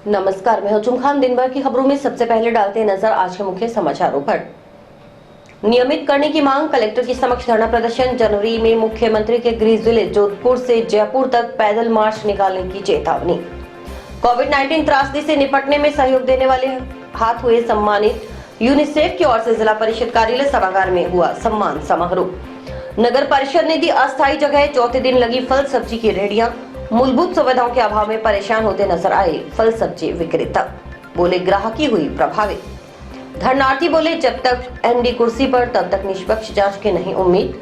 नमस्कार, मैं हुजूम खान। दिन भर की खबरों में सबसे पहले डालते हैं नजर आज के मुख्य समाचारों पर। नियमित करने की मांग, कलेक्टर के समक्ष धरना प्रदर्शन। जनवरी में मुख्यमंत्री के गृह जिले जोधपुर से जयपुर तक पैदल मार्च निकालने की चेतावनी। कोविड-19 त्रासदी से निपटने में सहयोग देने वाले हाथ हुए सम्मानित। यूनिसेफ की ओर से जिला परिषद कार्यालय सभागार में हुआ सम्मान समारोह। नगर परिषद ने दी अस्थायी जगह, चौथे दिन लगी फल सब्जी की रेहड़ियां। मूलभूत सुविधाओं के अभाव में परेशान होते नजर आए फल सब्जी विक्रेता, बोले ग्राहकी हुई प्रभावित। धरनार्थी बोले जब तक एमडी कुर्सी पर तब तक निष्पक्ष जांच की नहीं उम्मीद।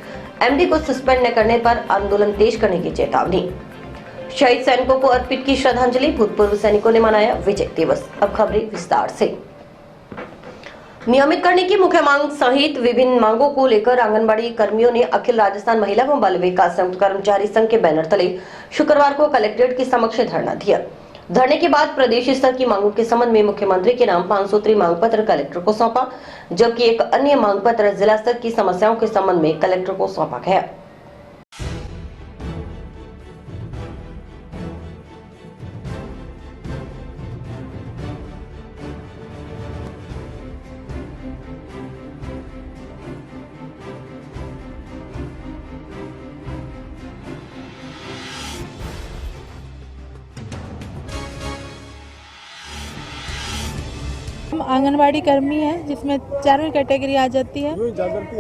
एमडी को सस्पेंड न करने पर आंदोलन तेज करने की चेतावनी। शहीद सैनिकों को अर्पित की श्रद्धांजलि, भूतपूर्व सैनिकों ने मनाया विजय दिवस। अब खबरें विस्तार से। नियमित करने की मुख्य मांग सहित विभिन्न मांगों को लेकर आंगनबाड़ी कर्मियों ने अखिल राजस्थान महिला एवं बाल विकास संयुक्त कर्मचारी संघ के बैनर तले शुक्रवार को कलेक्ट्रेट के समक्ष धरना दिया। धरने के बाद प्रदेश स्तर की मांगों के संबंध में मुख्यमंत्री के नाम 5 सूत्री मांग पत्र कलेक्टर को सौंपा, जबकि एक अन्य मांग पत्र जिला स्तर की समस्याओं के संबंध में कलेक्टर को सौंपा गया। हम आंगनवाड़ी कर्मी हैं, जिसमें चारों कैटेगरी आ जाती है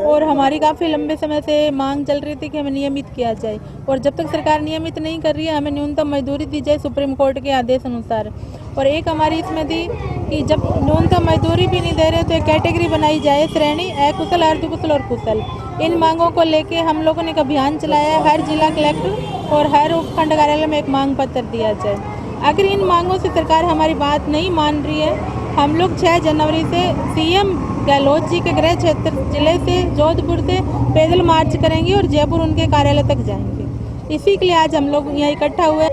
और हमारी काफ़ी लंबे समय से मांग चल रही थी कि हमें नियमित किया जाए, और जब तक सरकार नियमित नहीं कर रही है हमें न्यूनतम मजदूरी दी जाए सुप्रीम कोर्ट के आदेश अनुसार। और एक हमारी इसमें थी कि जब न्यूनतम मजदूरी भी नहीं दे रहे तो एक कैटेगरी बनाई जाए, श्रेणी अकुशल, अर्धकुशल और कुशल। इन मांगों को लेके हम लोगों ने एक अभियान चलाया है, हर जिला कलेक्टर और हर उपखंड कार्यालय में एक मांग पत्र दिया जाए। अगर इन मांगों से सरकार हमारी बात नहीं मान रही है, हम लोग 6 जनवरी से सीएम गहलोत जी के गृह क्षेत्र जिले से जोधपुर से पैदल मार्च करेंगे और जयपुर उनके कार्यालय तक जाएंगे। इसी के लिए आज हम लोग यहाँ इकट्ठा हुए।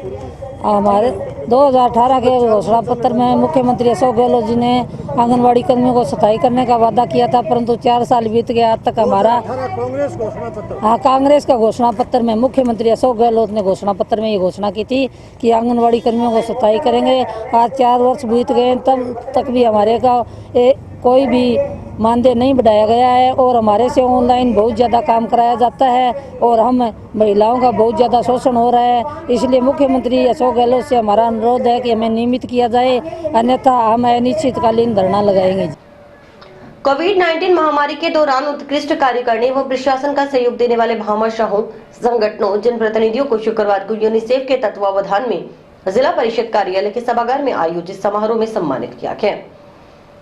हमारे 2018 के घोषणा पत्र में मुख्यमंत्री अशोक गहलोत जी ने आंगनवाड़ी कर्मियों को सफाई करने का वादा किया था, परंतु 4 साल बीत गए, आज तक हमारा कांग्रेस का घोषणा पत्र में मुख्यमंत्री अशोक गहलोत ने घोषणा पत्र में ये घोषणा की थी कि आंगनवाड़ी कर्मियों को सफाई करेंगे। आज 4 वर्ष बीत गए, तब तक भी हमारे का कोई भी मानदेय नहीं बढ़ाया गया है और हमारे से ऑनलाइन बहुत ज़्यादा काम कराया जाता है और हम महिलाओं का बहुत ज़्यादा शोषण हो रहा है। इसलिए मुख्यमंत्री अशोक गहलोत से हमारा अनुरोध है कि हमें नियमित किया जाए, अन्यथा हम अनिश्चितकालीन धरना लगाएंगे। कोविड-19 महामारी के दौरान उत्कृष्ट कार्य करने व प्रशासन का सहयोग देने वाले भामाशाहों, संगठनों, जनप्रतिनिधियों को शुक्रवार को यूनिसेफ के तत्वावधान में जिला परिषद कार्यालय के सभागार में आयोजित समारोह में सम्मानित किया गया।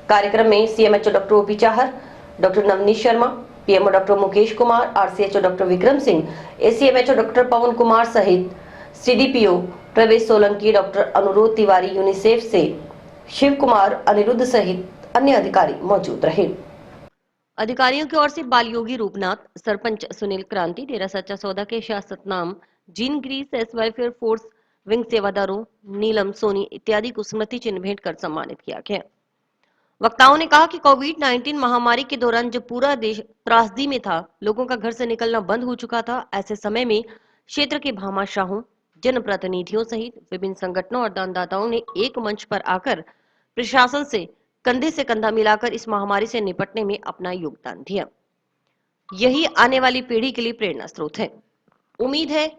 कार्यक्रम में CMHO doctor OP Chahar, doctor Navneet Sharma, PMO doctor Mukesh Kumar, RCHO doctor Vikram Singh, ACMHO doctor Pawan Kumar सहित सीडीपीओ प्रवेश सोलंकी, डॉक्टर अनुरोध तिवारी, यूनिसेफ से शिव कुमार, अनिरुद्ध सहित अन्य अधिकारी मौजूद रहे। अधिकारियों की ओर से बाल योगी रूपनाथ, सरपंच सुनील क्रांति, डेरा सच्चा सौदा के शासक नाम जीन ग्रीस, एस वेलफेयर फोर्स विंग सेवादारों नीलम सोनी इत्यादि को स्मृति चिन्ह भेंट कर सम्मानित किया गया। वक्ताओं ने कहा कि कोविड-19 महामारी के दौरान जब पूरा देश त्रासदी में था, लोगों का घर से निकलना बंद हो चुका था, ऐसे समय में क्षेत्र के भामाशाहों, जनप्रतिनिधियों सहित विभिन्न संगठनों और दानदाताओं ने एक मंच पर आकर प्रशासन से कंधे से कंधा मिलाकर इस महामारी से निपटने में अपना योगदान दिया। यही आने वाली पीढ़ी के लिए प्रेरणा स्रोत है। उम्मीद है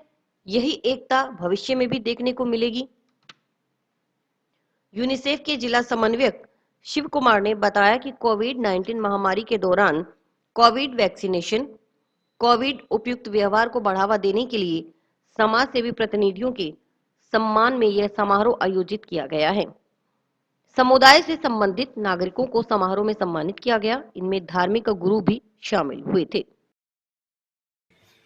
यही एकता भविष्य में भी देखने को मिलेगी। यूनिसेफ के जिला समन्वयक शिव कुमार ने बताया कि कोविड-19 महामारी के दौरान कोविड वैक्सीनेशन, कोविड उपयुक्त व्यवहार को बढ़ावा देने के लिए समाज सेवी प्रतिनिधियों के सम्मान में यह समारोह आयोजित किया गया है। समुदाय से संबंधित नागरिकों को समारोह में सम्मानित किया गया। इनमें धार्मिक गुरु भी शामिल हुए थे।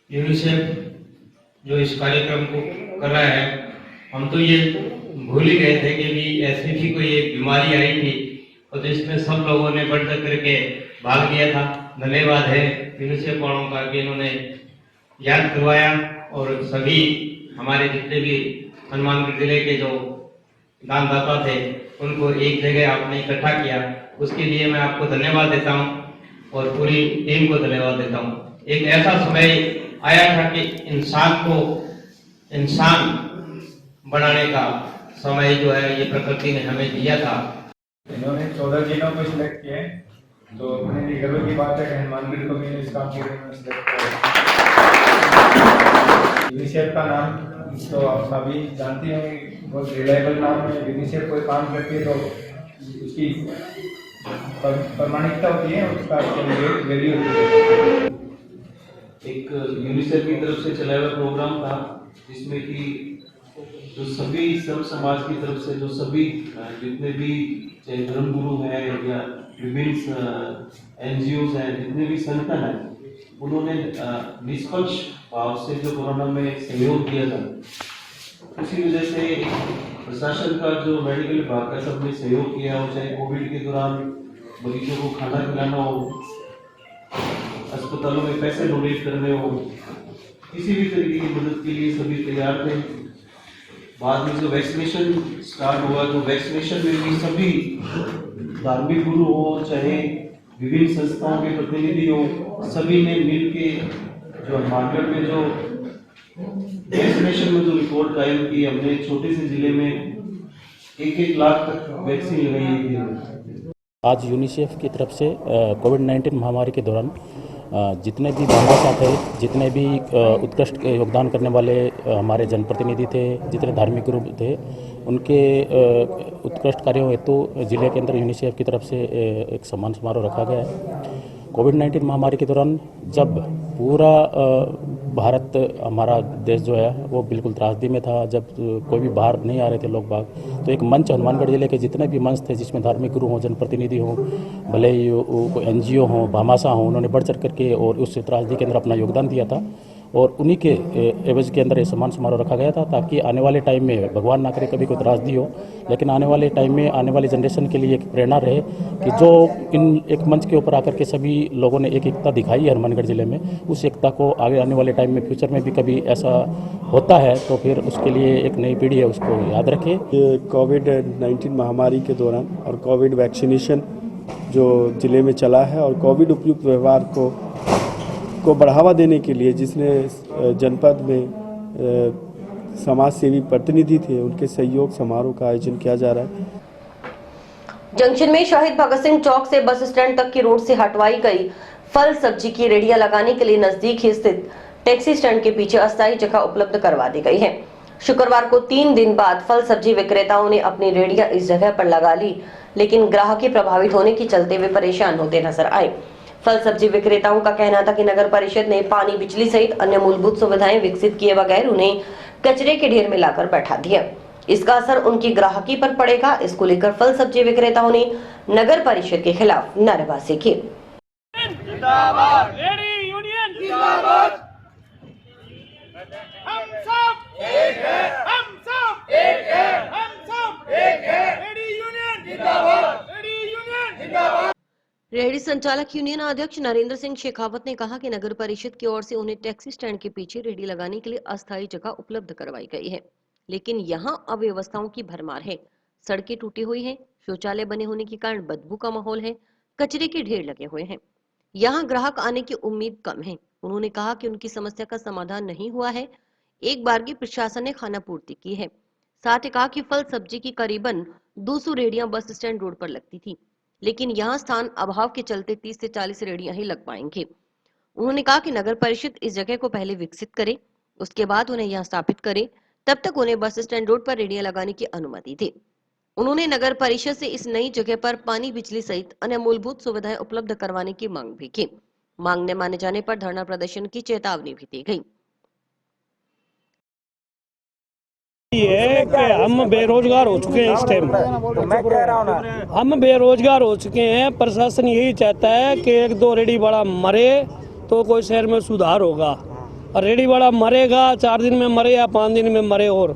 यूनिसेफ जो इस कार्यक्रम को कर रहा है, हम तो ये भूल ही गए थे कि भी ऐसी भी कोई एक बीमारी आई थी और तो इसमें सब लोगों ने बढ़ चढ़ करके भाग लिया था। धन्यवाद है यूनिसेफ वालों का कि इन्होंने याद करवाया और सभी हमारे जितने भी हनुमानगढ़ जिले के जो दानदाता थे उनको एक जगह आपने इकट्ठा किया, उसके लिए मैं आपको धन्यवाद देता हूं और पूरी टीम को धन्यवाद देता हूं। एक ऐसा समय आया था कि इंसान को इंसान बनाने का समय जो है ये प्रकृति ने हमें दिया था। इन्होंने 14 जिलों को सिलेक्ट किए हैं, तो अपने लिए गर्व की बात है कि हनुमानगढ़ को भी इस काम के लिए सिलेक्ट किया। यूनिसेफ का नाम तो आप सभी जानते हैं, बहुत रिलायबल नाम है। यूनिसेफ कोई काम करती है तो उसकी प्रामाणिकता होती है, उसका वैल्यू होती है। एक यूनिसेफ की तरफ से चलाया हुआ प्रोग्राम था जिसमें कि जो सभी सब समाज की तरफ से जो सभी जितने भी चाहे धर्मगुरु हैं या विभिन्न NGOs हैं, जितने भी संगठन हैं, उन्होंने निष्पक्ष भाव से जो कोरोना में सहयोग दिया था, उसी वजह से प्रशासन का जो मेडिकल विभाग का सबने सहयोग किया हो, चाहे कोविड के दौरान मरीजों को खाना खिलाना हो, अस्पतालों में पैसे डोनेट करने हो, किसी भी तरीके की मदद के लिए सभी तैयार थे। बाद में जो वैक्सीनेशन स्टार्ट हुआ, तो वैक्सीनेशन में भी सभी धार्मिक गुरु हो चाहे विभिन्न संस्थाओं के प्रतिनिधि हो, सभी ने मिल के जो हनुमानगढ़ में जो वैक्सीनेशन में जो रिपोर्ट कायम की, हमने छोटे से जिले में 1-1 लाख तक वैक्सीन लगाई थी। आज यूनिसेफ की तरफ से कोविड-19 महामारी के दौरान जितने भी भामाशाह थे, जितने भी उत्कृष्ट योगदान करने वाले हमारे जनप्रतिनिधि थे, जितने धार्मिक गुरु थे, उनके उत्कृष्ट कार्यों हेतु जिले के अंदर यूनिसेफ की तरफ से एक सम्मान समारोह रखा गया है। कोविड-19 महामारी के दौरान जब पूरा भारत, हमारा देश जो है वो बिल्कुल त्रासदी में था, जब कोई भी बाहर नहीं आ रहे थे लोग बाग, तो एक मंच हनुमानगढ़ जिले के जितने भी मंच थे जिसमें धार्मिक गुरु हों, जनप्रतिनिधि हों, भले ही कोई NGO हों, भामाशाह हों, उन्होंने बढ़ चढ़ करके और उस त्रासदी के अंदर अपना योगदान दिया था और उन्हीं के एवज के अंदर ये सम्मान समारोह रखा गया था, ताकि आने वाले टाइम में, भगवान ना करे कभी कोई त्रासदी हो, लेकिन आने वाले टाइम में आने वाली जनरेशन के लिए एक प्रेरणा रहे कि जो इन एक मंच के ऊपर आकर के सभी लोगों ने एक एकता दिखाई है हनुमानगढ़ जिले में, उस एकता को आगे आने वाले टाइम में, फ्यूचर में भी कभी ऐसा होता है तो फिर उसके लिए एक नई पीढ़ी है उसको याद रखे। ये कोविड-19 महामारी के दौरान और कोविड वैक्सीनेशन जो जिले में चला है और कोविड उपयुक्त व्यवहार को बढ़ावा देने के लिए जिसने जनपद में समाज सेवी प्रतिनिधि थे, उनके सहयोग समारोह का आयोजन किया जा रहा है। जंक्शन में शहीद भगत सिंह चौक से बस स्टैंड तक की रोड से हटवाई गई फल सब्जी की रेडियां लगाने के लिए नजदीक ही स्थित टैक्सी स्टैंड के पीछे अस्थायी जगह उपलब्ध करवा दी गई है। शुक्रवार को 3 दिन बाद फल सब्जी विक्रेताओं ने अपनी रेडियां इस जगह पर लगा ली, लेकिन ग्राहकी प्रभावित होने के चलते वे परेशान होते नजर आए। फल सब्जी विक्रेताओं का कहना था कि नगर परिषद ने पानी, बिजली सहित अन्य मूलभूत सुविधाएं विकसित किए बगैर उन्हें कचरे के ढेर में लाकर बैठा दिया। इसका असर उनकी ग्राहकी पर पड़ेगा। इसको लेकर फल सब्जी विक्रेताओं ने नगर परिषद के खिलाफ नारेबाजी की। हम सब एक है, हम सब एक है, हम सब एक है। रेडी यूनियन जिंदाबाद, रेडी यूनियन जिंदाबाद। रेहड़ी संचालक यूनियन अध्यक्ष नरेंद्र सिंह शेखावत ने कहा कि नगर परिषद की ओर से उन्हें टैक्सी स्टैंड के पीछे रेहड़ी लगाने के लिए अस्थायी जगह उपलब्ध करवाई गई है, लेकिन यहां अव्यवस्थाओं की भरमार है। सड़कें टूटी हुई हैं, शौचालय बने होने के कारण बदबू का माहौल है, कचरे के ढेर लगे हुए हैं। यहां ग्राहक आने की उम्मीद कम है। उन्होंने कहा कि उनकी समस्या का समाधान नहीं हुआ है। एक बार की प्रशासन ने खाना पूर्ति की है। साथ ही कहा कि फल सब्जी की करीबन 200 रेहड़ियां बस स्टैंड रोड पर लगती थी, लेकिन यहां स्थान अभाव के चलते 30 से 40 रेहड़ियां ही लग पाएंगे। उन्होंने कहा कि नगर परिषद इस जगह को पहले विकसित करे, उसके बाद उन्हें यहां स्थापित करे, तब तक उन्हें बस स्टैंड रोड पर रेहड़ियां लगाने की अनुमति दे। उन्होंने नगर परिषद से इस नई जगह पर पानी, बिजली सहित अन्य मूलभूत सुविधाएं उपलब्ध करवाने की मांग भी की। मांग न माने जाने पर धरना प्रदर्शन की चेतावनी भी दी गई। ये कि हम बेरोजगार हो चुके हैं इस टाइम, हम बेरोजगार हो चुके हैं। प्रशासन यही चाहता है कि 1-2 रेडी वाला मरे तो कोई शहर में सुधार होगा, और रेडी वाला मरेगा 4 दिन में मरे या 5 दिन में मरे, और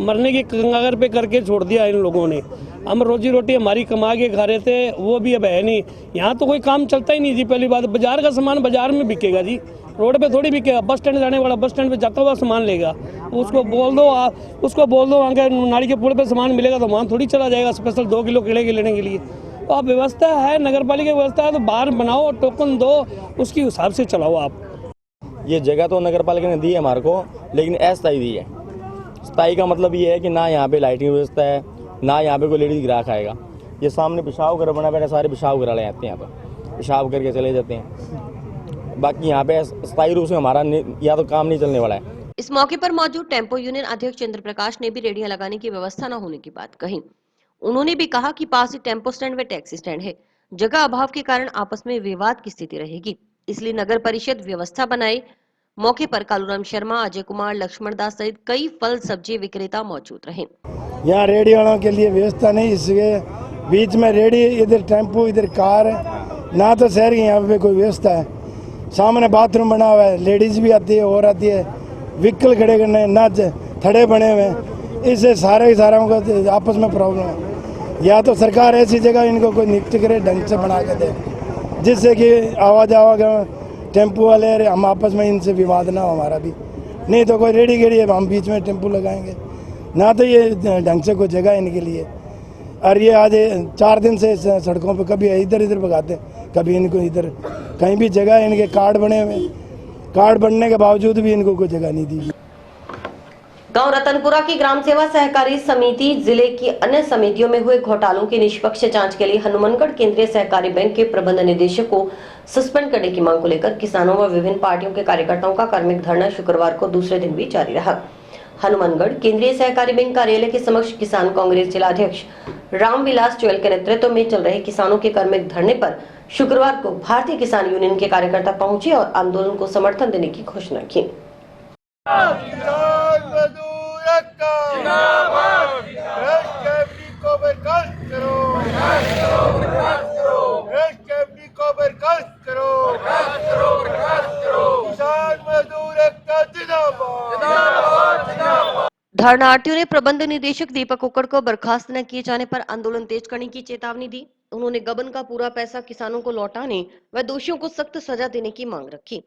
मरने की कंगार पे करके छोड़ दिया इन लोगों ने। हम रोजी रोटी हमारी कमा के खा रहे थे, वो भी अब है नहीं। यहाँ तो कोई काम चलता ही नहीं जी। पहली बात, बाजार का सामान बाजार में बिकेगा जी, रोड पे थोड़ी बिकेगा। बस स्टैंड जाने वाला बस स्टैंड पे जाता हुआ सामान लेगा, उसको बोल दो आगे नाली के पुल पे सामान मिलेगा तो वहाँ थोड़ी चला जाएगा स्पेशल 2 किलो केले के लेने के लिए। तो आप व्यवस्था है, नगर पालिका की व्यवस्था है तो बाहर बनाओ, टोकन दो, उसके हिसाब से चलाओ आप। ये जगह तो नगर पालिका ने दी है हमारे को, लेकिन अस्थायी दी है। स्थायी का मतलब ये है कि ना यहाँ पे लाइटिंग व्यवस्था है, ना यहाँ पे कोई लेडीज ग्राहक आएगा। ये सामने पेशाब घर बना बैठा, सारे पेशाब घर वाले आते हैं यहाँ पर, पेशाब करके चले जाते हैं। बाकी यहाँ पे स्थायी रूप से हमारा या तो काम नहीं चलने वाला है। इस मौके पर मौजूद टेम्पो यूनियन अध्यक्ष चंद्र प्रकाश ने भी रेडियां लगाने की व्यवस्था न होने की बात कही। उन्होंने भी कहा कि पास ही टेम्पो स्टैंड व टैक्सी स्टैंड है, जगह अभाव के कारण आपस में विवाद की स्थिति रहेगी, इसलिए नगर परिषद व्यवस्था बनाए। मौके पर कालूराम शर्मा, अजय कुमार, लक्ष्मण दास सहित कई फल सब्जी विक्रेता मौजूद रहे। यहाँ रेडी वालों के लिए व्यवस्था नहीं, इसलिए बीच में रेडी, इधर टेम्पो, इधर कार, ना तो शहर की यहाँ पे कोई व्यवस्था है। सामने बाथरूम बना हुआ है, लेडीज भी आती है और आती है, व्हीकल खड़े करने ना थड़े बने हुए हैं, इससे सारे ही सारों को आपस में प्रॉब्लम है। या तो सरकार ऐसी जगह इनको कोई नियुक्त करे, ढंग से बना के दे, जिससे कि आवाजाही टेम्पो वाले हम आपस में इनसे विवाद ना हो हमारा भी। नहीं तो कोई रेडी गेड़ी है, हम बीच में टेम्पो लगाएंगे, ना तो ये ढंग से कोई जगह इनके लिए। और ये आज 4 दिन से सड़कों पे कभी इधर इधर भगाते, कभी इनको इधर, कहीं भी जगह इनके कार्ड बने हुए, कार्ड बनने के बावजूद भी इनको कोई जगह नहीं दी। गांव रतनपुरा की ग्राम सेवा सहकारी समिति जिले की अन्य समितियों में हुए घोटालों की निष्पक्ष जांच के लिए हनुमानगढ़ केंद्रीय सहकारी बैंक के प्रबंध निदेशक को सस्पेंड करने की मांग को लेकर किसानों व विभिन्न पार्टियों के कार्यकर्ताओं का कार्मिक धरना शुक्रवार को दूसरे दिन भी जारी रहा। हनुमानगढ़ केंद्रीय सहकारी बैंक कार्यालय के समक्ष किसान कांग्रेस जिलाध्यक्ष रामविलास चोयल के नेतृत्व में चल रहे किसानों के कार्मिक धरने पर शुक्रवार को भारतीय किसान यूनियन के कार्यकर्ता पहुंचे और आंदोलन को समर्थन देने की घोषणा की। धरनार्थियों ने प्रबंध निदेशक दीपक कुक्कड़ को बर्खास्त न किए जाने पर आंदोलन तेज करने की चेतावनी दी। उन्होंने गबन का पूरा पैसा किसानों को लौटाने व दोषियों को सख्त सजा देने की मांग रखी।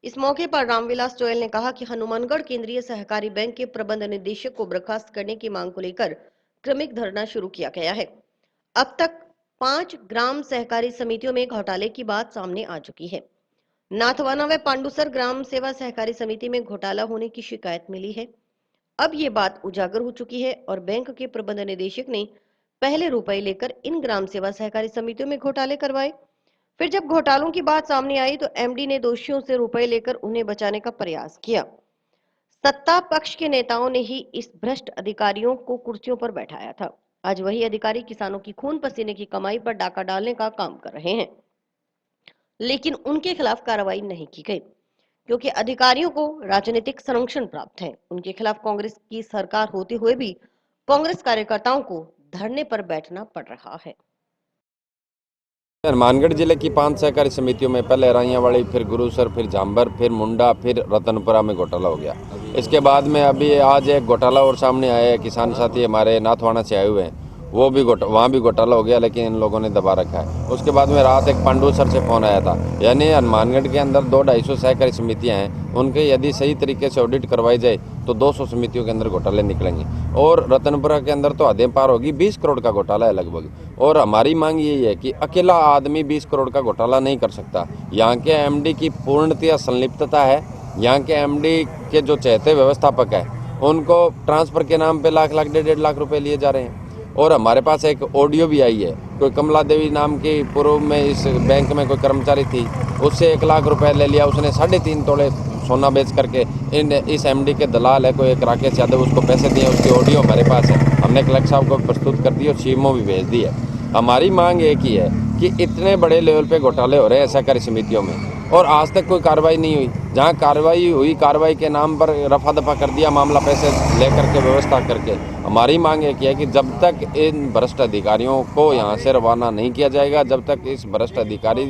इस मौके पर रामविलास चोयल ने कहा कि हनुमानगढ़ केंद्रीय सहकारी बैंक के प्रबंध निदेशक को बर्खास्त करने की मांग को लेकर क्रमिक धरना शुरू किया गया है। अब तक 5 ग्राम सहकारी समितियों में घोटाले की बात सामने आ चुकी है। नाथवाना व पांडुसर ग्राम सेवा सहकारी समिति में घोटाला होने की शिकायत मिली है। अब ये बात उजागर हो चुकी है और बैंक के प्रबंध निदेशक ने पहले रुपए लेकर इन ग्राम सेवा सहकारी समितियों में घोटाले करवाए। फिर जब घोटालों की बात सामने आई तो एमडी ने दोषियों से रुपए लेकर उन्हें बचाने का प्रयास किया। सत्ता पक्ष के नेताओं ने ही इस भ्रष्ट अधिकारियों को कुर्सियों पर बैठाया था। आज वही अधिकारी किसानों की खून पसीने की कमाई पर डाका डालने का काम कर रहे हैं, लेकिन उनके खिलाफ कार्रवाई नहीं की गई क्योंकि अधिकारियों को राजनीतिक संरक्षण प्राप्त है। उनके खिलाफ कांग्रेस की सरकार होते हुए भी कांग्रेस कार्यकर्ताओं को धरने पर बैठना पड़ रहा है। हनुमानगढ़ जिले की 5 सहकारी समितियों में पहले राइयावाड़ी, फिर गुरुसर, फिर झांबर, फिर मुंडा, फिर रतनपुरा में घोटाला हो गया। इसके बाद में अभी आज एक घोटाला और सामने आया है। किसान साथी हमारे नाथवाना से आए हुए हैं, वो भी वहाँ भी घोटाला हो गया, लेकिन इन लोगों ने दबा रखा है। उसके बाद में रात एक पांडुसर से फोन आया था। यानी हनुमानगढ़ के अंदर 200-250 सहकारी समितियां हैं, उनके यदि सही तरीके से ऑडिट करवाई जाए तो 200 समितियों के अंदर घोटाले निकलेंगे। और रतनपुरा के अंदर तो हदें पार होगी, 20 करोड़ का घोटाला है लगभग। और हमारी मांग यही है कि अकेला आदमी 20 करोड़ का घोटाला नहीं कर सकता। यहाँ के एमडी की पूर्णतया संलिप्तता है। यहाँ के एमडी के जो चहेते व्यवस्थापक है उनको ट्रांसफर के नाम पे लाख 1.5 लाख रुपए लिए जा रहे हैं। और हमारे पास एक ऑडियो भी आई है, कोई कमला देवी नाम की पूर्व में इस बैंक में कोई कर्मचारी थी, उससे 1 लाख रुपए ले लिया। उसने 3.5 तोले सोना बेच करके इस एमडी के दलाल है कोई एक राकेश यादव, उसको पैसे दिए। उसकी ऑडियो हमारे पास है, हमने कलेक्टर साहब को प्रस्तुत कर दी और सीएमओ भी भेज दी है। हमारी मांग एक ही है कि इतने बड़े लेवल पे घोटाले हो रहे हैं सहकारी समितियों में और आज तक कोई कार्रवाई नहीं हुई। जहां कार्रवाई हुई, कार्रवाई के नाम पर रफा दफा कर दिया मामला, पैसे लेकर के व्यवस्था करके। हमारी मांग एक है कि जब तक इन भ्रष्ट अधिकारियों को यहाँ से रवाना नहीं किया जाएगा, जब तक इस भ्रष्ट अधिकारी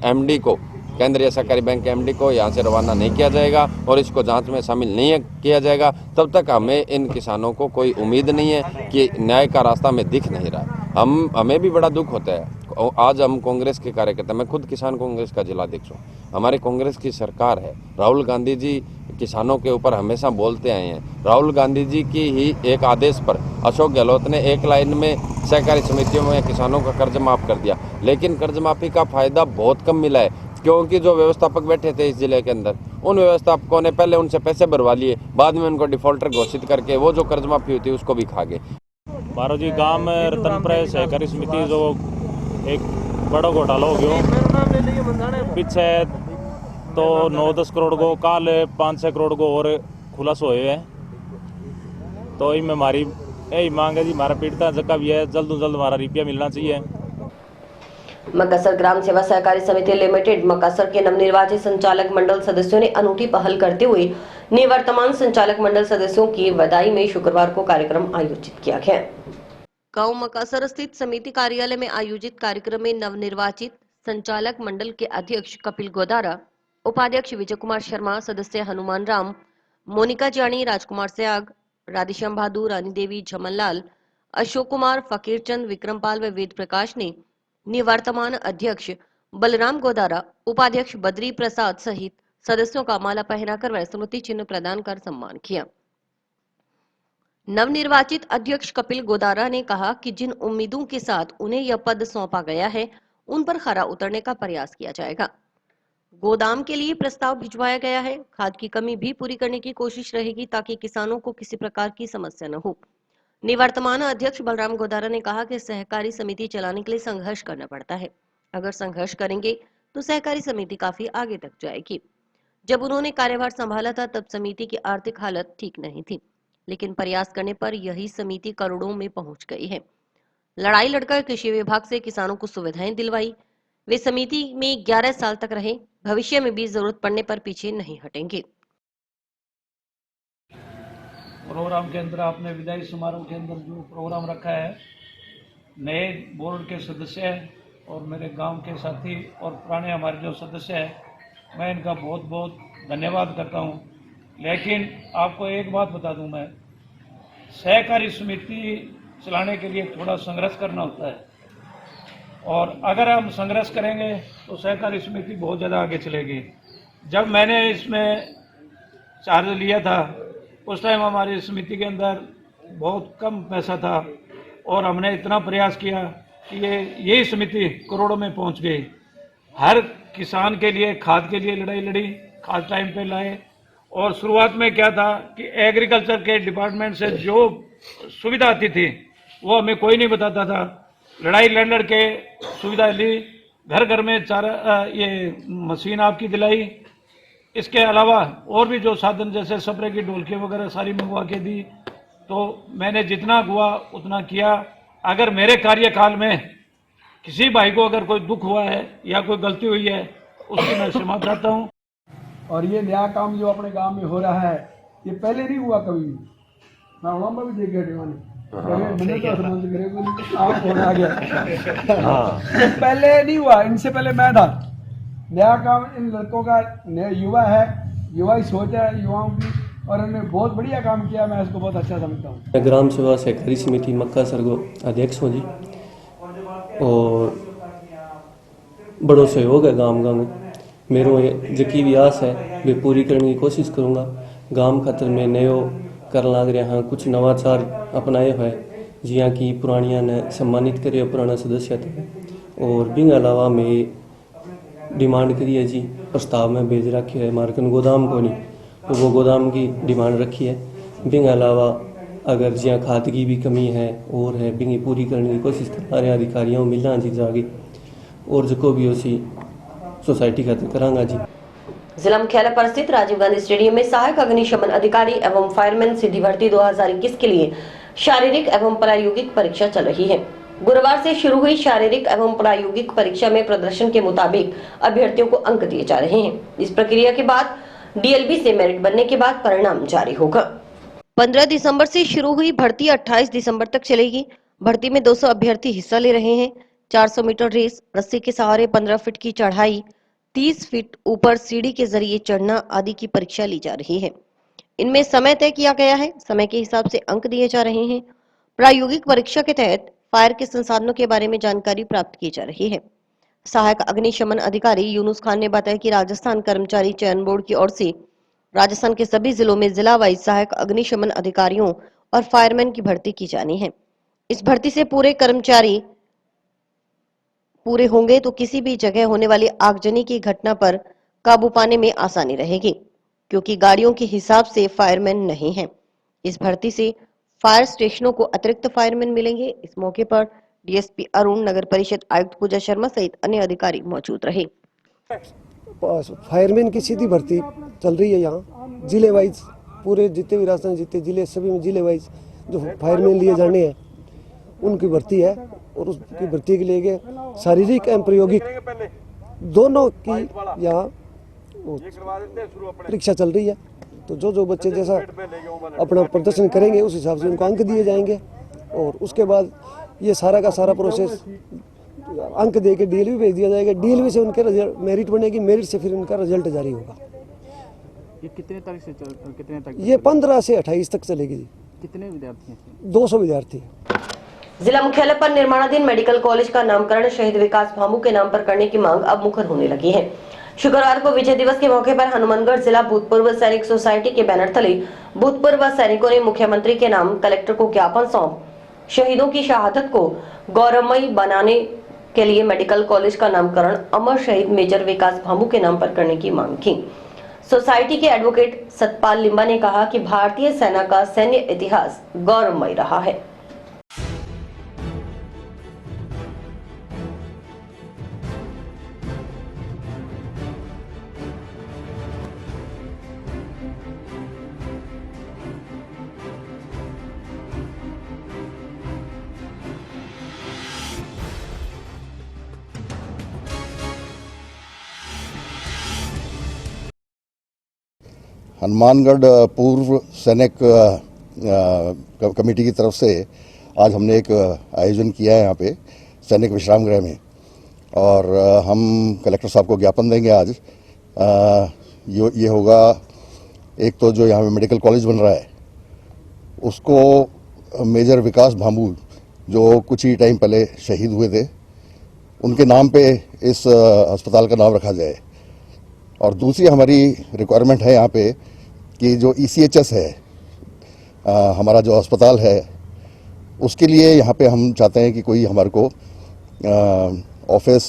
एमडी को, केंद्रीय सहकारी बैंक के एमडी को यहाँ से रवाना नहीं किया जाएगा और इसको जांच में शामिल नहीं किया जाएगा, तब तक हमें इन किसानों को कोई उम्मीद नहीं है कि न्याय का रास्ता में दिख नहीं रहा। हमें भी बड़ा दुख होता है। आज हम कांग्रेस के कार्यकर्ता, मैं खुद किसान कांग्रेस का जिलाध्यक्ष हूँ, हमारी कांग्रेस की सरकार है। राहुल गांधी जी किसानों के ऊपर हमेशा बोलते आए हैं। राहुल गांधी जी की ही एक आदेश पर अशोक गहलोत ने एक लाइन में सहकारी समितियों में किसानों का कर्ज माफ कर दिया, लेकिन कर्ज माफी का फायदा बहुत कम मिला है क्योंकि जो व्यवस्थापक बैठे थे इस जिले के अंदर उन व्यवस्थापकों ने पहले उनसे पैसे भरवा लिए, बाद में उनको डिफॉल्टर घोषित करके वो जो कर्ज माफी हुई थी उसको भी खा गए। बारोजी गांव में रतनपुरा सहकारी समिति जो एक बड़ा घोटाला हो गया पीछे तो 9-10 करोड़ को काल 5-6 करोड़ को और खुलासा हुए हैं। तो इनमें हमारी यही मांग है जी, हमारा पीड़िता जगह भी है, जल्द से जल्द हमारा रुपया मिलना चाहिए। मकासर ग्राम सेवा सहकारी समिति लिमिटेड मकासर के नवनिर्वाचित संचालक मंडल सदस्यों ने अनूठी पहल करते हुए निवर्तमान संचालक मंडल सदस्यों की बधाई में शुक्रवार को कार्यक्रम आयोजित किया गया। गांव मकासर स्थित समिति कार्यालय में आयोजित कार्यक्रम में नवनिर्वाचित संचालक मंडल के अध्यक्ष कपिल गोदारा, उपाध्यक्ष विजय कुमार शर्मा, सदस्य हनुमान राम, मोनिका जानी, राजकुमार सयाग, राधेश्याम बहादुर, रानी देवी, झमनलाल, अशोक कुमार, फकीर चंद, विक्रमपाल व वेद प्रकाश ने निवर्तमान अध्यक्ष बलराम गोदारा, उपाध्यक्ष बद्री प्रसाद सहित सदस्यों का माला पहनाकर व स्मृति चिन्ह प्रदान कर सम्मान किया। नवनिर्वाचित अध्यक्ष कपिल गोदारा ने कहा कि जिन उम्मीदों के साथ उन्हें यह पद सौंपा गया है उन पर खरा उतरने का प्रयास किया जाएगा। गोदाम के लिए प्रस्ताव भिजवाया गया है। खाद की कमी भी पूरी करने की कोशिश रहेगी ताकि किसानों को किसी प्रकार की समस्या न हो। निवर्तमान अध्यक्ष बलराम गोदारा ने कहा कि सहकारी समिति चलाने के लिए संघर्ष करना पड़ता है। अगर संघर्ष करेंगे तो सहकारी समिति काफी आगे तक जाएगी। जब उन्होंने कार्यभार संभाला था तब समिति की आर्थिक हालत ठीक नहीं थी, लेकिन प्रयास करने पर यही समिति करोड़ों में पहुंच गई है। लड़ाई लड़कर कृषि विभाग से किसानों को सुविधाएं दिलवाई। वे समिति में 11 साल तक रहे। भविष्य में भी जरूरत पड़ने पर पीछे नहीं हटेंगे। प्रोग्राम के अंदर आपने विदाई समारोह के अंदर जो प्रोग्राम रखा है, नए बोर्ड के सदस्य और मेरे गांव के साथी और पुराने हमारे जो सदस्य हैं, मैं इनका बहुत बहुत धन्यवाद करता हूं। लेकिन आपको एक बात बता दूं, मैं सहकारी समिति चलाने के लिए थोड़ा संघर्ष करना होता है, और अगर हम संघर्ष करेंगे तो सहकारी समिति बहुत ज़्यादा आगे चलेगी। जब मैंने इसमें चार्ज लिया था उस टाइम हमारी समिति के अंदर बहुत कम पैसा था और हमने इतना प्रयास किया कि यही समिति करोड़ों में पहुंच गई। हर किसान के लिए खाद के लिए लड़ाई लड़ी, खाद टाइम पे लाए। और शुरुआत में क्या था कि एग्रीकल्चर के डिपार्टमेंट से जो सुविधा आती थी वो हमें कोई नहीं बताता था। लड़ाई लड़ के सुविधा ली, घर घर में ये मशीन आपकी दिलाई। इसके अलावा और भी जो साधन जैसे स्प्रे की ढोलकी वगैरह सारी मंगवा के दी। तो मैंने जितना हुआ उतना किया। अगर मेरे कार्यकाल में किसी भाई को अगर कोई दुख हुआ है या कोई गलती हुई है उसकी मैं क्षमा चाहता हूँ। और ये नया काम जो अपने गांव में हो रहा है ये पहले नहीं हुआ कभी भी। मैं उड़ामा भी देख गया पहले नहीं हुआ, इनसे पहले मैं था। नया काम इन लड़कों का, नया युवा है, युवा ही सोच है युवाओं की, और इन्होंने बहुत बढ़िया काम किया। मैं इसको बहुत अच्छा समझता हूँ। मैं ग्राम सेवा सहकारी समिति मक्कासर को अध्यक्ष हूँ जी, और बड़ो सहयोग है गांव में। मेरो जकी भी आस है वे पूरी करने की कोशिश करूँगा। गांव खातर में नयो कर लाग रहा हाँ, कुछ नवाचार अपनाए हुए जिया कि पुरानिया ने सम्मानित करे पुराना सदस्य थे। और बिंग अलावा में डिमांड करी है जी, प्रस्ताव में भेज रखी है मार्कन गोदाम को नहीं, तो वो गोदाम की डिमांड रखी है। बिंग अलावा अगर जिया खाद की भी कमी है और है बिंगी पूरी करने की कोशिश कर रहे अधिकारियों मिलना जी जागे, और जो भी उसी सोसाइटी खातिर करांगा जी। जिला मुख्यालय पर स्थित राजीव गांधी स्टेडियम में सहायक अग्निशमन अधिकारी एवं फायरमैन सीधी भर्ती 2021 के लिए शारीरिक एवं प्रायोगिक परीक्षा चल रही है। गुरुवार से शुरू हुई शारीरिक एवं प्रायोगिक परीक्षा में प्रदर्शन के मुताबिक अभ्यर्थियों को अंक दिए जा रहे हैं। इस प्रक्रिया के बाद डीएलबी से मेरिट बनने के बाद परिणाम जारी होगा। 15 दिसंबर से शुरू हुई भर्ती 28 दिसंबर तक चलेगी। भर्ती में 200 अभ्यर्थी हिस्सा ले रहे हैं। 400 मीटर रेस, रस्सी के सहारे 15 फीट की चढ़ाई, 30 फीट ऊपर सीढ़ी के जरिए चढ़ना आदि की परीक्षा ली जा रही है। इनमें समय तय किया गया है। समय के हिसाब से अंक दिए जा रहे हैं। प्रायोगिक परीक्षा के तहत फायर के संसाधनों के बारे में जानकारी प्राप्त की जा रही है। सहायक अग्निशमन अधिकारी यूनुस खान ने बताया कि राजस्थान कर्मचारी चयन बोर्ड की ओर से राजस्थान के सभी जिलों में जिला वाइज सहायक अग्निशमन अधिकारियों और फायरमैन की भर्ती की जानी है। इस भर्ती से पूरे कर्मचारी पूरे होंगे तो किसी भी जगह होने वाली आगजनी की घटना पर काबू पाने में आसानी रहेगी, क्योंकि गाड़ियों के हिसाब से फायरमैन नहीं है। इस भर्ती से फायर स्टेशनों को अतिरिक्त फायरमैन मिलेंगे। इस मौके पर डीएसपी अरुण, नगर परिषद आयुक्त पूजा शर्मा सहित अन्य अधिकारी मौजूद रहे। फायरमैन की सीधी भर्ती चल रही है यहाँ जिले वाइज, पूरे जितने भी राजस्थान जितने जिले सभी में जिले वाइज जो फायरमैन लिए जाने हैं उनकी भर्ती है। और उसकी भर्ती के लिए शारीरिक एवं प्रायोगिक दोनों की यहाँ परीक्षा चल रही है। तो जो बच्चे जैसा अपना प्रदर्शन करेंगे उस हिसाब से उनको अंक दिए जाएंगे। और उसके बाद ये सारा का सारा प्रोसेस अंक दे के डीएलवी भेज दिया जाएगा। डीएलवी से उनके मेरिट बनेगी, मेरिट से फिर उनका रिजल्ट जारी होगा। ये कितने तारीख से कितने तक? ये 15 से 28 तक चलेगी जी। कितने विद्यार्थी हैं? 200 विद्यार्थी। जिला मुख्यालय पर निर्माणाधीन मेडिकल कॉलेज का नामकरण शहीद विकास भामू के नाम पर करने की मांग अब मुखर होने लगी है। शुक्रवार को विजय दिवस के मौके पर हनुमानगढ़ जिला भूतपूर्व सैनिक सोसाइटी के बैनर तले भूतपूर्व सैनिकों ने मुख्यमंत्री के नाम कलेक्टर को ज्ञापन सौंप शहीदों की शहादत को गौरवमयी बनाने के लिए मेडिकल कॉलेज का नामकरण अमर शहीद मेजर विकास भामू के नाम पर करने की मांग की। सोसाइटी के एडवोकेट सतपाल लिंबा ने कहा कि भारतीय सेना का सैन्य इतिहास गौरवमय रहा है। हनुमानगढ़ पूर्व सैनिक कमेटी की तरफ से आज हमने एक आयोजन किया है यहाँ पे सैनिक विश्राम गृह में, और हम कलेक्टर साहब को ज्ञापन देंगे आज। ये होगा, एक तो जो यहाँ पे मेडिकल कॉलेज बन रहा है उसको मेजर विकास भामू जो कुछ ही टाइम पहले शहीद हुए थे उनके नाम पे इस अस्पताल का नाम रखा जाए। और दूसरी हमारी रिक्वायरमेंट है यहाँ पे कि जो ECHS है हमारा जो अस्पताल है उसके लिए यहाँ पे हम चाहते हैं कि कोई हमारे को ऑफिस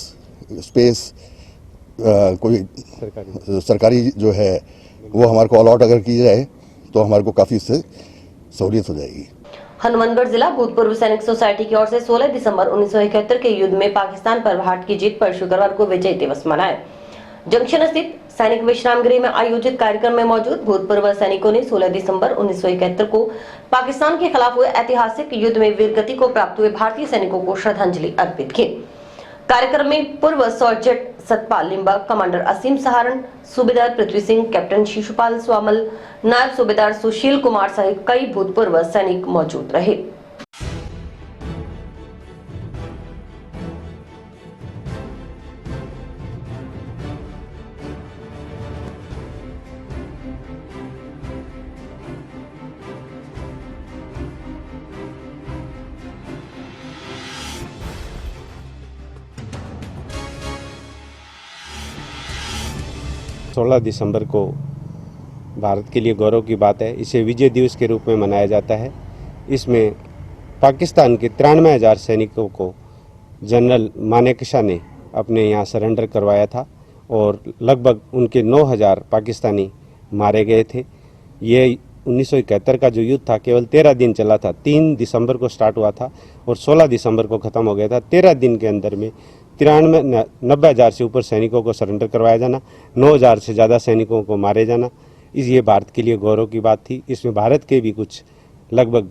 स्पेस कोई सरकारी जो है वो हमारे को अलॉट अगर की जाए तो हमारे को काफ़ी इससे सहूलियत हो जाएगी। हनुमानगढ़ जिला भूतपूर्व सैनिक सोसाइटी की ओर से 16 दिसंबर 1971 के युद्ध में पाकिस्तान पर भारत की जीत पर शुक्रवार को विजय दिवस मनाया। जंक्शन स्थित सैनिक विश्राम गृह में आयोजित कार्यक्रम में मौजूद भूतपूर्व सैनिकों ने 16 दिसंबर 1971 को पाकिस्तान के खिलाफ हुए ऐतिहासिक युद्ध में वीरगति को प्राप्त हुए भारतीय सैनिकों को श्रद्धांजलि अर्पित की। कार्यक्रम में पूर्व सर्जेंट सतपाल लिंबा, कमांडर असीम सहारण, सूबेदार पृथ्वी सिंह, कैप्टन शिशुपाल स्वामल, नायब सूबेदार सुशील कुमार सहित कई भूतपूर्व सैनिक मौजूद रहे। 16 दिसंबर को भारत के लिए गौरव की बात है। इसे विजय दिवस के रूप में मनाया जाता है। इसमें पाकिस्तान के 93,000 सैनिकों को जनरल मानेकशा ने अपने यहाँ सरेंडर करवाया था और लगभग उनके 9,000 पाकिस्तानी मारे गए थे। ये 1971 का जो युद्ध था केवल 13 दिन चला था। 3 दिसंबर को स्टार्ट हुआ था और 16 दिसंबर को ख़त्म हो गया था। 13 दिन के अंदर में 90,000 से ऊपर सैनिकों को सरेंडर करवाया जाना, 9,000 से ज़्यादा सैनिकों को मारे जाना, ये भारत के लिए गौरव की बात थी। इसमें भारत के भी कुछ लगभग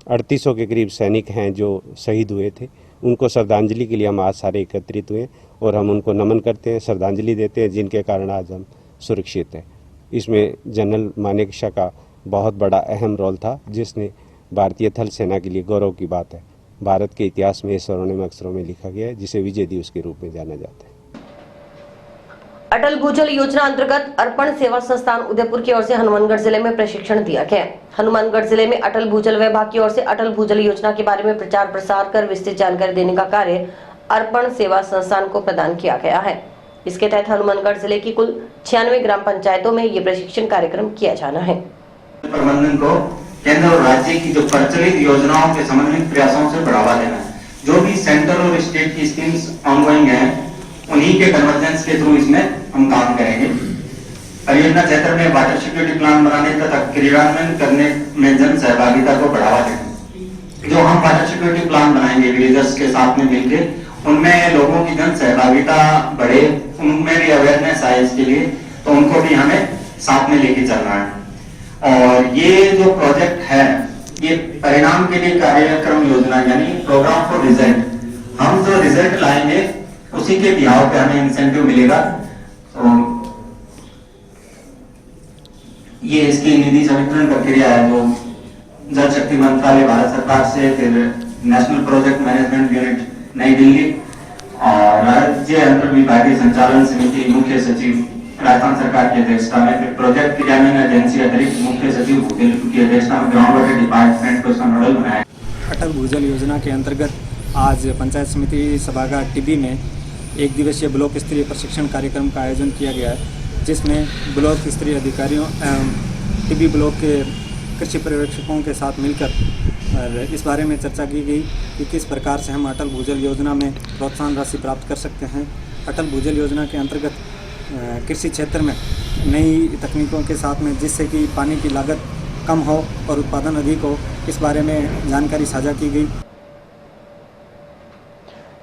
3800 के करीब सैनिक हैं जो शहीद हुए थे। उनको श्रद्धांजलि के लिए हम आज सारे एकत्रित हुए और हम उनको नमन करते हैं, श्रद्धांजलि देते हैं, जिनके कारण आज हम सुरक्षित हैं। इसमें जनरल मानेकशा का बहुत बड़ा अहम रोल था, जिसने भारतीय थल सेना के लिए गौरव की बात है। भारत के इतिहास में स्वर्णिम अक्षरों में लिखा गया है, जिसे विजय दिवस के रूप में जाना जाता है। अटल भूजल योजना अंतर्गत अर्पण सेवा संस्थान उदयपुर की ओर से हनुमानगढ़ जिले में प्रशिक्षण दिया गया। हनुमानगढ़ जिले में अटल भूजल विभाग की ओर से अटल भूजल योजना के बारे में प्रचार प्रसार कर विस्तृत जानकारी देने का कार्य अर्पण सेवा संस्थान को प्रदान किया गया है। इसके तहत हनुमानगढ़ जिले की कुल 96 ग्राम पंचायतों में ये प्रशिक्षण कार्यक्रम किया जाना है। प्रबंधन को केंद्र और राज्य की जो प्रचलित योजनाओं के समन्वित प्रयासों से बढ़ावा देना है। जो भी सेंट्रल और स्टेट की स्कीम्स ऑनगोइंग हैं, उन्हीं के कन्वर्जेंस के थ्रू इसमें हम काम करेंगे। परियोजना क्षेत्र में वाटर सिक्योरिटी प्लान बनाने तथा क्रियान्वयन करने में जन सहभागिता को बढ़ावा देना। जो हम वाटर सिक्योरिटी प्लान बनाएंगे विलेजर्स के साथ में मिलकर, उनमें लोगों की जन सहभागिता बढ़े, उनमें भी अवेयरनेस आए इसके लिए, तो उनको भी हमें साथ में लेके चलना है। और ये जो प्रोजेक्ट है ये परिणाम के लिए कार्यक्रम योजना यानी प्रोग्राम फॉर रिजल्ट, हम जो रिजल्ट लाएंगे उसी के बिहाव पे हमें इंसेंटिव मिलेगा। तो ये इसकी निधि संवितरण प्रक्रिया है जो जल शक्ति मंत्रालय भारत सरकार से, फिर नेशनल प्रोजेक्ट मैनेजमेंट यूनिट नई दिल्ली और राज्य अंतर विभागीय संचालन समिति मुख्य सचिव राजस्थान सरकार की अध्यक्षता में, फिर प्रोजेक्ट क्रियान्वयन एजेंसी अतिरिक्त मुख्य सचिव भूपेल की अध्यक्षता में ग्राउंड वाटर डिपार्टमेंट को इसका नोडल बनाया। अटल भूजल योजना के अंतर्गत आज पंचायत समिति सभागार टिब्बी में एक दिवसीय ब्लॉक स्तरीय प्रशिक्षण कार्यक्रम का आयोजन किया गया है, जिसमें ब्लॉक स्तरीय अधिकारियों टिब्बी ब्लॉक के कृषि पर्यवेक्षकों के साथ मिलकर इस बारे में चर्चा की गई कि किस प्रकार से हम अटल भूजल योजना में प्रोत्साहन राशि प्राप्त कर सकते हैं। अटल भूजल योजना के अंतर्गत कृषि क्षेत्र में नई तकनीकों के साथ में जिससे कि पानी की लागत कम हो और उत्पादन अधिक हो, इस बारे में जानकारी साझा की गई।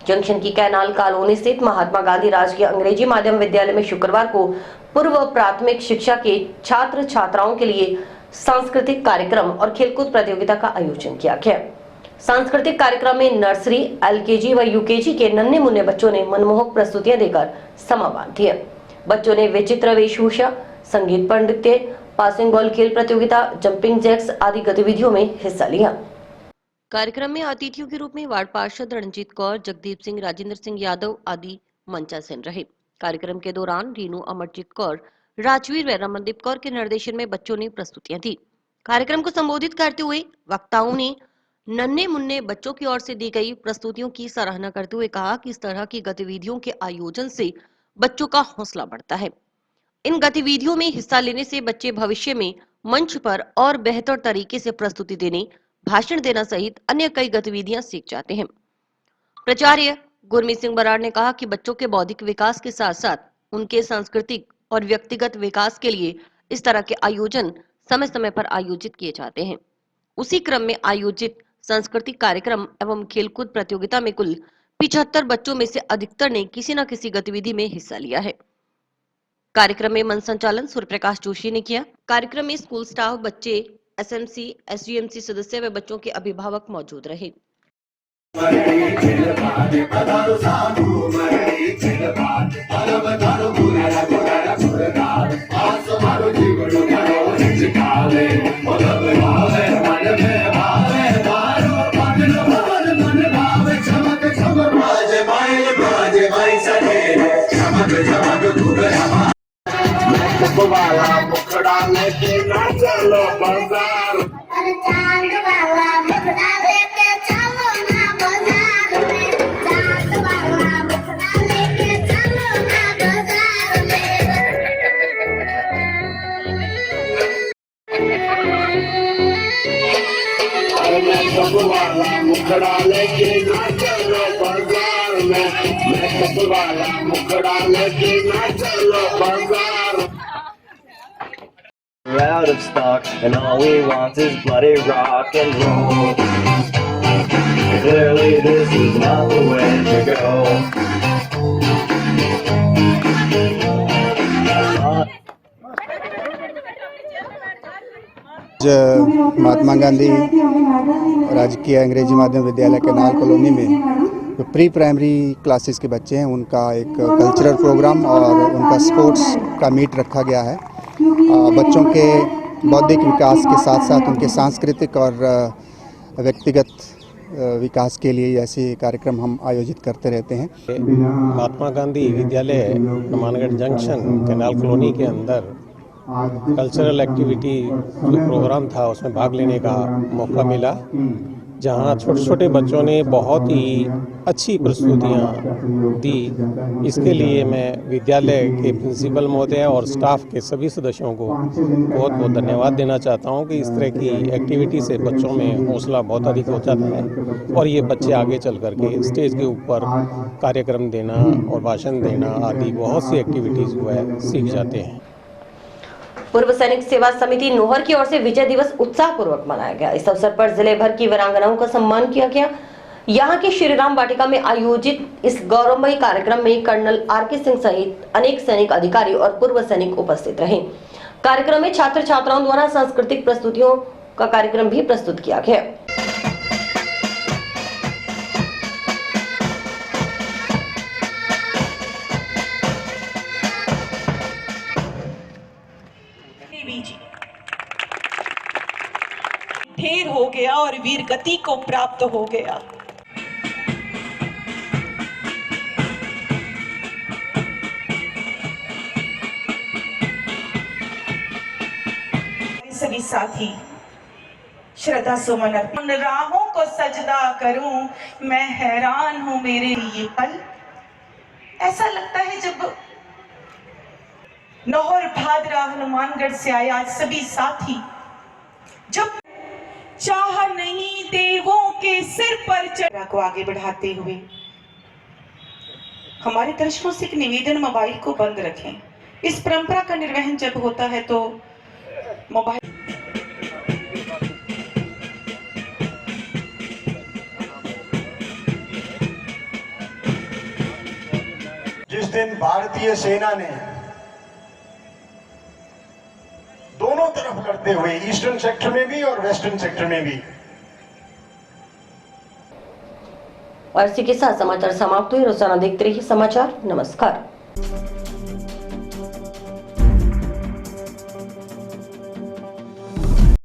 जंक्शन की कैनाल कॉलोनी स्थित महात्मा गांधी राजकीय अंग्रेजी माध्यम विद्यालय में शुक्रवार को पूर्व प्राथमिक शिक्षा के छात्र छात्राओं के लिए सांस्कृतिक कार्यक्रम और खेलकूद प्रतियोगिता का आयोजन किया गया। सांस्कृतिक कार्यक्रम में नर्सरी, एलकेजी व यूकेजी के नन्हे मुन्ने बच्चों ने मनमोहक प्रस्तुतियां देकर समा बांध दिया। बच्चों ने विचित्र वेशभूषा, संगीत पर नृत्य, पासिंग बॉल खेल प्रतियोगिता, जंपिंग जैक्स आदि गतिविधियों में हिस्सा लिया। कार्यक्रम में अतिथियों के रूप में वार्ड पार्षद रणजीत कौर, जगदीप सिंह, राजेंद्र सिंह यादव आदि मंचासीन रहे। कार्यक्रम के दौरान रीनू, अमरजीत कौर, राजवीर व रमनदीप कौर के निर्देशन में बच्चों ने प्रस्तुतियां दी। कार्यक्रम को संबोधित करते हुए वक्ताओं ने नन्हे मुन्ने बच्चों की ओर से दी गई प्रस्तुतियों की सराहना करते हुए कहा कि इस तरह की गतिविधियों के आयोजन से बच्चों का हौसला बढ़ता है। इन गतिविधियों में हिस्सा लेने से बच्चे भविष्य में मंच पर और बेहतर तरीके से प्रस्तुति देने, भाषण देना सहित अन्य कई गतिविधियां सीख जाते हैं। प्राचार्य गुरमीत सिंह बराड़ ने कहा कि बच्चों के बौद्धिक विकास के साथ साथ उनके सांस्कृतिक और व्यक्तिगत विकास के लिए इस तरह के आयोजन समय समय पर आयोजित किए जाते हैं। उसी क्रम में आयोजित सांस्कृतिक कार्यक्रम एवं खेलकूद प्रतियोगिता में कुल 75 बच्चों में से अधिकतर ने किसी न किसी गतिविधि में हिस्सा लिया है। कार्यक्रम में मंच संचालन सूर्य प्रकाश जोशी ने किया। कार्यक्रम में स्कूल स्टाफ, बच्चे, एसएमसी, एसयूएमसी सदस्य व बच्चों के अभिभावक मौजूद रहे। वाला मुखड़ा लेके ना चलो बाजार, चांद वाला मुखड़ा लेके चलो ना बाजार में, चांद वाला मुखड़ा लेके चलो ना बाजार में। मैं सब वाला मुखड़ा लेके ना चलो बाजार में, मैं सब वाला मुखड़ा लेके ना चलो बाजार। We're out of stock, and all we want is bloody rock and roll. Clearly this is not the way to go. Mahatma Gandhi राजकीय अंग्रेजी माध्यम विद्यालय कैनाल कॉलोनी में जो प्री प्राइमरी क्लासेस के बच्चे हैं उनका एक कल्चरल प्रोग्राम और उनका स्पोर्ट्स का मीट रखा गया है। बच्चों के बौद्धिक विकास के साथ साथ उनके सांस्कृतिक और व्यक्तिगत विकास के लिए ऐसे कार्यक्रम हम आयोजित करते रहते हैं। महात्मा गांधी विद्यालय हनुमानगढ़ जंक्शन कैनाल कॉलोनी के अंदर कल्चरल एक्टिविटी जो प्रोग्राम था उसमें भाग लेने का मौका मिला, जहां छोटे छोटे बच्चों ने बहुत ही अच्छी प्रस्तुतियां दी। इसके लिए मैं विद्यालय के प्रिंसिपल महोदय और स्टाफ के सभी सदस्यों को बहुत बहुत धन्यवाद देना चाहता हूं कि इस तरह की एक्टिविटी से बच्चों में हौसला बहुत अधिक हो जाता है और ये बच्चे आगे चल करके स्टेज के ऊपर कार्यक्रम देना और भाषण देना आदि बहुत सी एक्टिविटीज़ जो है सीख जाते हैं। पूर्व सैनिक सेवा समिति नोहर की ओर से विजय दिवस उत्साह पूर्वक मनाया गया। इस अवसर पर जिले भर की वीरांगनाओं का सम्मान किया गया। यहाँ के श्रीराम वाटिका में आयोजित इस गौरवमयी कार्यक्रम में कर्नल आर.के. सिंह सहित अनेक सैनिक अधिकारी और पूर्व सैनिक उपस्थित रहे। कार्यक्रम में छात्र छात्राओं द्वारा सांस्कृतिक प्रस्तुतियों का कार्यक्रम भी प्रस्तुत किया गया। ढेर हो गया और वीर गति को प्राप्त हो गया। सभी साथी श्रद्धा सुमन अर्पण, राहों को सजदा करूं, मैं हैरान हूं मेरे ये पल। ऐसा लगता है जब नौहर भादरा हनुमानगढ़ से आए आज सभी साथी, जब चाह नहीं देवों के सिर पर चढ़ा को आगे बढ़ाते हुए हमारे दर्शकों से एक निवेदन, मोबाइल को बंद रखें। इस परंपरा का निर्वहन जब होता है तो मोबाइल जिस दिन भारतीय सेना ने दोनों तरफ लड़ते हुए ईस्टर्न सेक्टर में भी और वेस्टर्न सेक्टर में भी। और इसी के साथ समाचार समाप्त हुए। रोजाना देखते रहिए समाचार। नमस्कार।